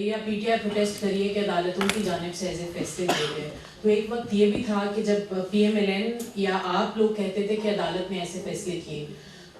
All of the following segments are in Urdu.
یا پی ٹی آئی پروٹیسٹ کریے کہ عدالتوں کی جانب سے ایسے فیصلے لیے گئے. تو ایک وقت یہ بھی تھا کہ جب پی ایم ایل این یا آپ لوگ کہتے تھے کہ عدالت نے ایسے فیصلے کیے,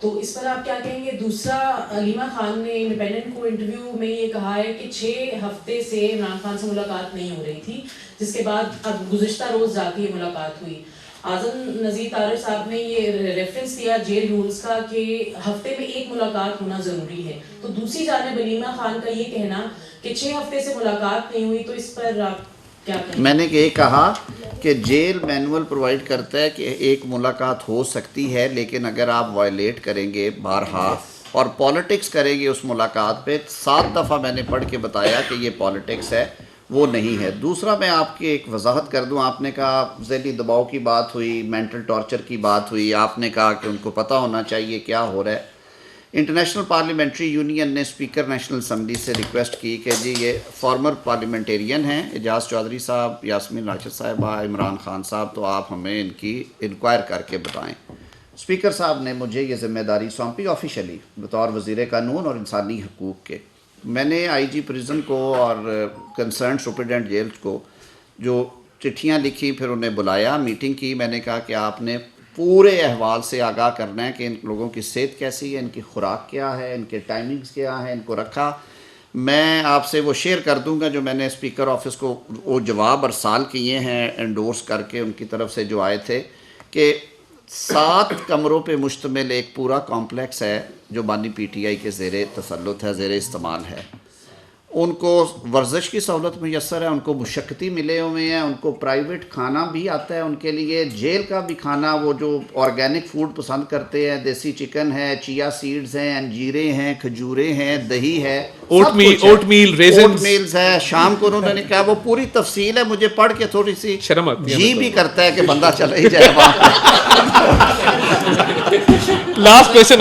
تو اس پر آپ کیا کہیں گے؟ دوسرا, علیمہ خان نے انڈیپینڈنٹ کو انٹرویو میں یہ کہا ہے کہ 6 ہفتے سے عمران خان سے ملاقات نہیں ہو رہی تھی, جس کے بعد اب گزشتہ روز جا کے یہ ملاقات ہوئی. اعظم نذیر طارڑ صاحب نے یہ ریفرنس دیا جیل رولز کا کہ ہفتے میں 1 ملاقات ہونا ضروری ہے. تو دوسری جانب علیمہ خان کا یہ کہنا کہ 6 ہفتے سے ملاقات نہیں ہوئی, تو اس پر آپ کیا کہیں؟ میں نے یہ کہا کہ جیل مینول پرووائڈ کرتا ہے کہ 1 ملاقات ہو سکتی ہے, لیکن اگر آپ وائلیٹ کریں گے بارہا اور پالیٹکس کریں گے اس ملاقات پہ, 7 دفعہ میں نے پڑھ کے بتایا کہ یہ پالیٹکس ہے, وہ نہیں ہے. دوسرا میں آپ کی ایک وضاحت کر دوں, آپ نے کہا ذہنی دباؤ کی بات ہوئی, مینٹل ٹارچر کی بات ہوئی, آپ نے کہا کہ ان کو پتہ ہونا چاہیے کیا ہو رہا ہے. انٹرنیشنل پارلیمنٹری یونین نے اسپیکر نیشنل اسمبلی سے ریکویسٹ کی کہ جی یہ فارمر پارلیمنٹیرین ہیں, اعجاز چودھری صاحب, یاسمین راشد صاحبہ, عمران خان صاحب, تو آپ ہمیں ان کی انکوائر کر کے بتائیں. اسپیکر صاحب نے مجھے یہ ذمہ داری سونپی آفیشلی بطور وزیر قانون اور انسانی حقوق کے. میں نے آئی جی پریزن کو اور کنسرن سپرنٹینڈنٹ جیل کو جو چٹھیاں لکھی, پھر انہیں بلایا, میٹنگ کی. میں نے کہا کہ آپ نے پورے احوال سے آگاہ کرنا ہے کہ ان لوگوں کی صحت کیسی ہے, ان کی خوراک کیا ہے, ان کے ٹائمنگز کیا ہیں, ان کو رکھا. میں آپ سے وہ شیئر کر دوں گا جو میں نے اسپیکر آفس کو وہ جواب ارسال کیے ہیں انڈورس کر کے ان کی طرف سے جو آئے تھے, کہ 7 کمروں پہ مشتمل ایک پورا کمپلیکس ہے جو بانی پی ٹی آئی کے زیر تسلط ہے, زیر استعمال ہے. ان کو ورزش کی سہولت میسر ہے, ان کو مشقتی ملے ہوئے ہیں, ان کو پرائیویٹ کھانا بھی آتا ہے ان کے لیے, جیل کا بھی کھانا, وہ جو آرگینک فوڈ پسند کرتے ہیں, دیسی چکن ہے, چیا سیڈز ہیں, انجیریں ہیں, کھجوریں ہیں, دہی ہے, اوٹ میلز ہے. شام کو انہوں نے کہا, وہ پوری تفصیل ہے, مجھے پڑھ کے تھوڑی سی شرم آتی ہے, جی بھی کرتا ہے کہ بندہ چلا ہی جائے وہاں. Last question